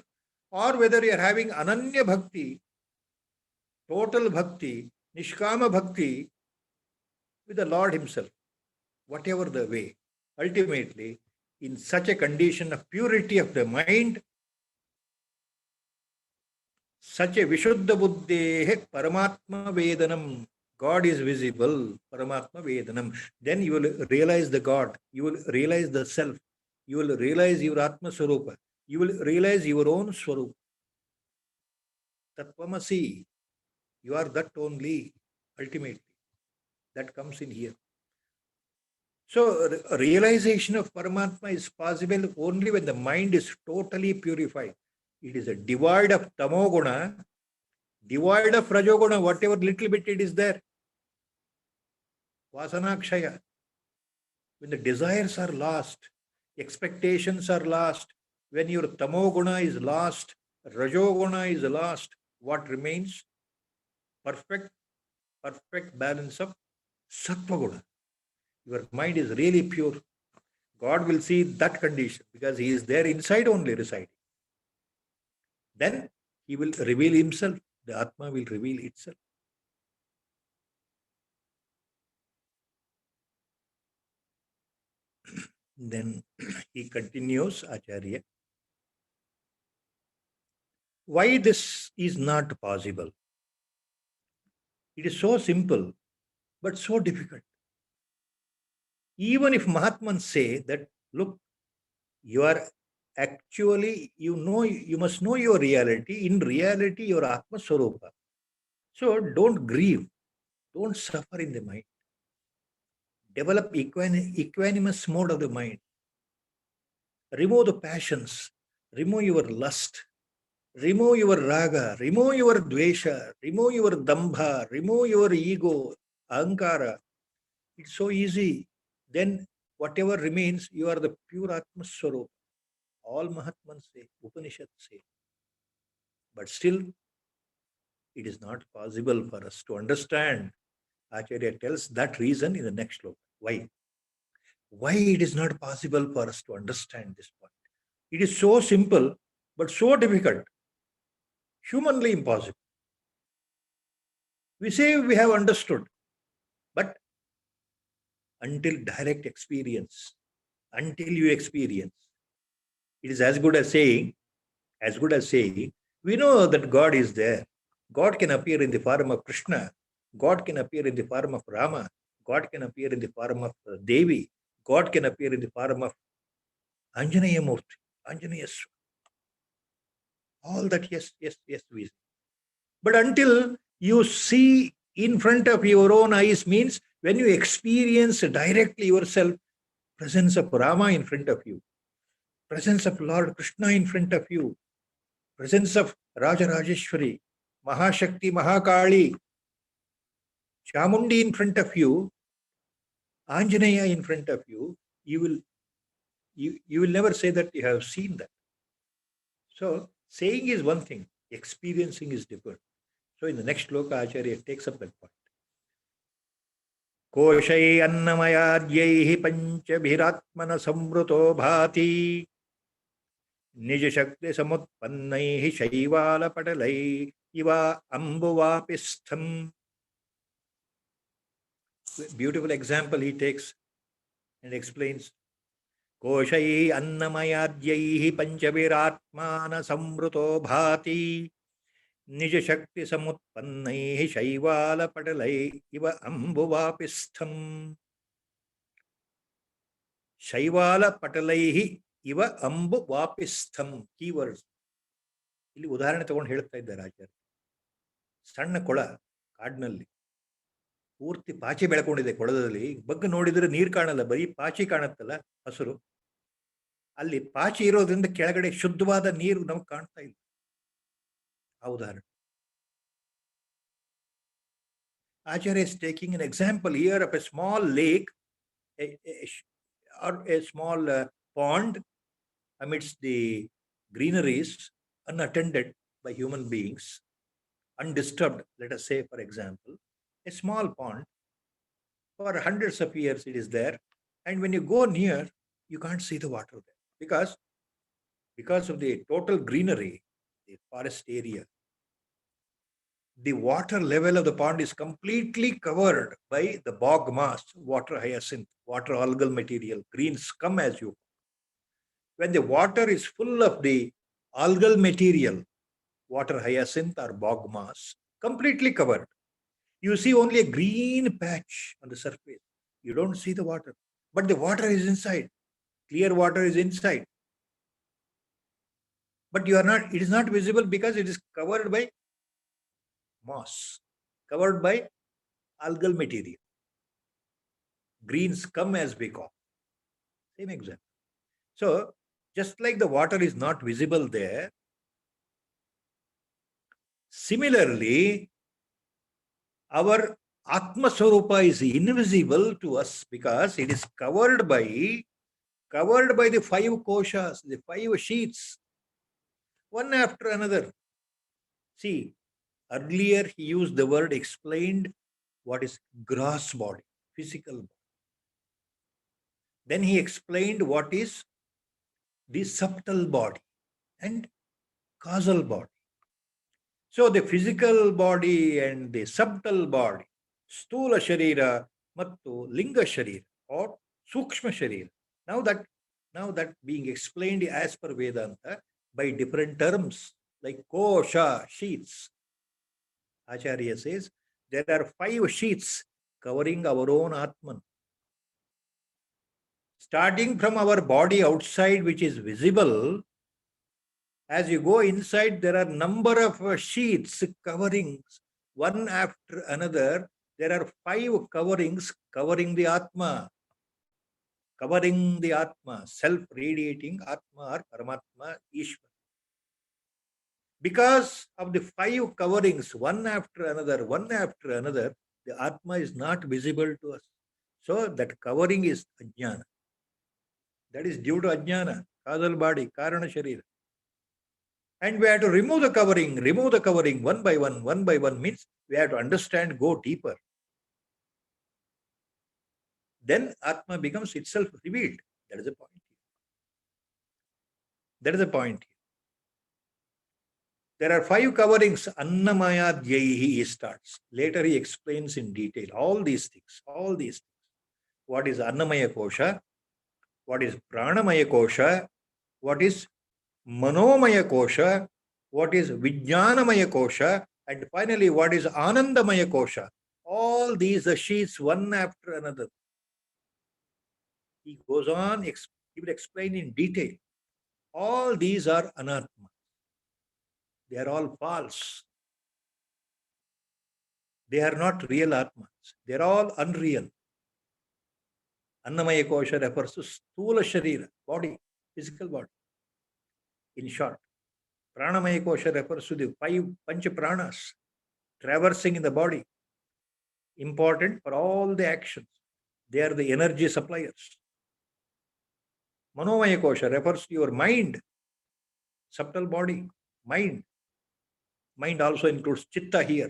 or whether you are having Ananya Bhakti, total Bhakti, Nishkama Bhakti with the Lord Himself, whatever the way, ultimately, in such a condition of purity of the mind, such a Vishuddha Buddhehe Paramatma Vedanam, God is visible, Paramatma Vedanam. Then you will realize the God, you will realize the self, you will realize your Atma Swarupa, you will realize your own Swarupa. Tattvamasi, you are that only, ultimately. That comes in here. So, realization of Paramatma is possible only when the mind is totally purified. It is a devoid of Tamoguna, devoid of Rajoguna, whatever little bit it is there. Vasanakshaya. When the desires are lost, expectations are lost, when your Tamoguna is lost, Rajoguna is lost, what remains? Perfect balance of Sattva-guna. Your mind is really pure. God will see that condition because He is there inside only residing. Then He will reveal Himself. The Atma will reveal itself. Then he continues, Acharya. Why this is not possible? It is so simple, but so difficult. Even if Mahatmans say that, look, you are actually, you must know your reality. In reality, your Atma Swarupa. So don't grieve, don't suffer in the mind. Develop equanimous mode of the mind. Remove the passions, remove your lust, remove your raga, remove your dvesha, remove your dambha, remove your ego, ahankara. It's so easy. Then whatever remains, you are the pure Atma Swarupa. All Mahatmans say, Upanishads say. But still, it is not possible for us to understand. Acharya tells that reason in the next sloka. Why? Why it is not possible for us to understand this point? It is so simple, but so difficult. Humanly impossible. We say we have understood, but until direct experience, until you experience, it is as good as saying, we know that God is there. God can appear in the form of Krishna. God can appear in the form of Rama. God can appear in the form of Devi. God can appear in the form of Anjaneya Murti, Anjaneya Swami. All that, yes, we see. But until you see in front of your own eyes means when you experience directly yourself, presence of Rama in front of you, presence of Lord Krishna in front of you, presence of Rajarajeshwari, Mahashakti, Mahakali, Chamundi in front of you, Anjaneya in front of you, you will never say that you have seen that. So saying is one thing, experiencing is different. So in the next sloka, Acharya takes up that point. कोशै अन्नमयाद्यैः पञ्चभिरात्मन संवृतो भाति निजशक्तिसमुत्पन्नैः शैवालपटलैः इव अम्बुवापिस्थम्. Beautiful example he takes and explains. कोशैः अन्नमयाद्यैः पञ्चभिरात्मान संवृतो भाति निजशक्तिसमुत्पन्नैः शैवालपटलैः इव अम्बुवापिस्थम्. ಶೈವಾಲಪಟಲೈಹಿ ಇವ ಅಂಬು ವಾಪಿಸ್ಥಂ. Keywords ಇಲ್ಲಿ ಉದಾಹರಣೆ ತಗೊಂಡು ಹೇಳ್ತಾ ಇದ್ದಾರೆ ಆಚಾರ್ಯ. ಸಣ್ಣ ಕೊಳ ಕಾಡಿನಲ್ಲಿ ಪೂರ್ತಿ ಪಾಚಿ ಬೆಳ್ಕೊಂಡಿದೆ. ಕೊಳದಲ್ಲಿ ಬಗ್ಗ ನೋಡಿದ್ರೆ ನೀರು ಕಾಣಲ್ಲ, ಬರೀ ಪಾಚಿ ಕಾಣುತ್ತಲ್ಲ ಹಸಿರು. ಅಲ್ಲಿ ಪಾಚಿ ಇರೋದ್ರಿಂದ ಕೆಳಗಡೆ ಶುದ್ಧವಾದ ನೀರು ನಮ್ಗೆ ಕಾಣ್ತಾ ಇಲ್ಲ. ಆ ಉದಾಹರಣೆ. ಆಚಾರ್ಯ is taking an example here of a small lake, or a small pond amidst the greeneries, unattended by human beings, undisturbed, let us say, for example, a small pond. For hundreds of years it is there, and when you go near, you can't see the water there because of the total greenery. the forest area. The water level of the pond is completely covered by the bog moss, water hyacinth, water algal material, green scum as you. When the water is full of the algal material, water hyacinth or bog moss, completely covered, you see only a green patch on the surface. You don't see the water, but the water is inside. Clear water is inside. But it is not visible because it is covered by moss, covered by algal material. Green scum as we call. Same example. So, just like the water is not visible there, similarly, our Atma Swarupa is invisible to us because it is covered by the 5 koshas, the 5 sheets, one after another. See, earlier he used the word explained what is gross body, physical body. Then he explained what is the subtle body and causal body. So the physical body and the subtle body, stula sharira mattu linga sharira or sukshma sharira. Now that being explained as per Vedanta by different terms like kosha, sheets. Acharya says there are 5 sheets covering our own Atman. Starting from our body outside, which is visible, as you go inside, there are number of sheets, coverings, one after another. There are 5 coverings covering the Atma. Covering the Atma, self-radiating Atma or Paramatma, Ishvara. Because of the 5 coverings, one after another, the Atma is not visible to us. So that covering is Ajnana. That is due to Ajnana, causal body, Karana Sharira. And we have to remove the covering one by one means we have to understand, go deeper. Then Atma becomes itself revealed. That is the point. That is the point. There are 5 coverings. Annamaya Dhyayi he starts. Later he explains in detail all these things. What is Annamaya Kosha? What is Pranamaya Kosha? What is Manomaya Kosha? What is Vijnanamaya Kosha? And finally, what is Anandamaya Kosha? All these sheets one after another. He goes on, he will explain in detail. All these are anatma. They are all false. They are not real atmas. They are all unreal. Annamaya Kosha refers to stula sharira, body, physical body. In short, Pranamaya Kosha refers to the 5 pancha pranas traversing in the body. Important for all the actions. They are the energy suppliers. Manomaya Kosha refers to your mind, subtle body, mind. Mind also includes chitta here.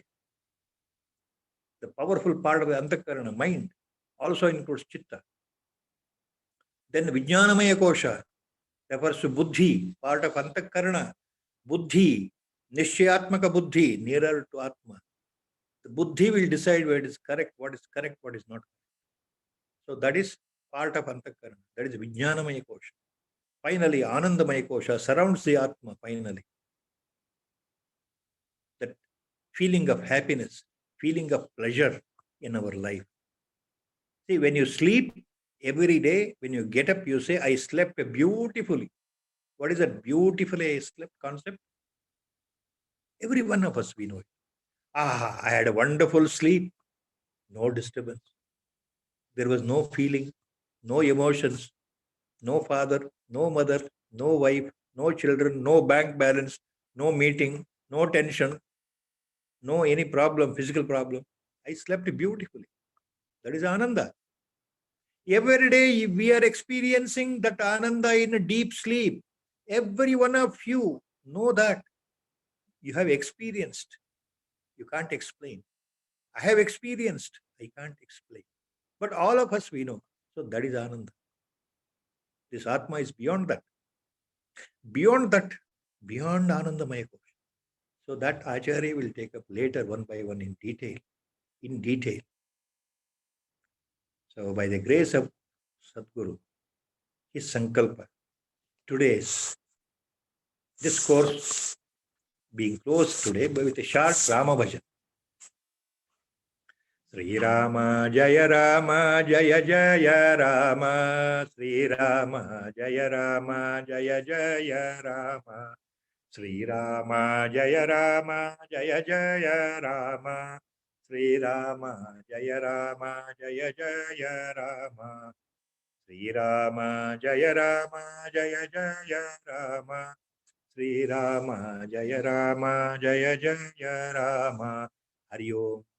The powerful part of the antakarana, mind, also includes chitta. Then Vijnanamaya Kosha refers to buddhi, part of antakarana. Buddhi, Nishayatmaka buddhi, nearer to Atma. The buddhi will decide what is correct, what is not correct. So that is part of antakarana. That is Vijnanamaya Kosha. Finally, Anandamaya Kosha surrounds the Atma finally. That feeling of happiness, feeling of pleasure in our life. See, when you sleep every day, when you get up, you say, I slept beautifully. What is that beautifully I slept concept? Every one of us, we know it. I had a wonderful sleep. No disturbance. There was no feeling, no emotions, no father, no mother, no wife, no children, no bank balance, no meeting, no tension, no any problem, physical problem. I slept beautifully. That is Ananda. Every day we are experiencing that Ananda in a deep sleep. Every one of you know that. You have experienced. You can't explain. I have experienced. I can't explain. But all of us we know. So that is Ananda. This Atma is beyond that. Beyond Anandamaya Kosha. So that Acharya will take up later one by one in detail. So by the grace of Sadguru, his Sankalpa, today's this course being closed today with a short Rama Bhajan. Sri Rama Jaya Rama Jaya Jaya Rama Sri Rama Jaya Rama Jaya Jaya Rama Sri Rama Jaya Rama Jaya Jaya Rama Sri Rama Jaya Rama Jaya Jaya Rama Sri Rama Jaya Rama Jaya Jaya Rama Sri Rama Jaya Rama Jaya Jaya Rama Hari Om.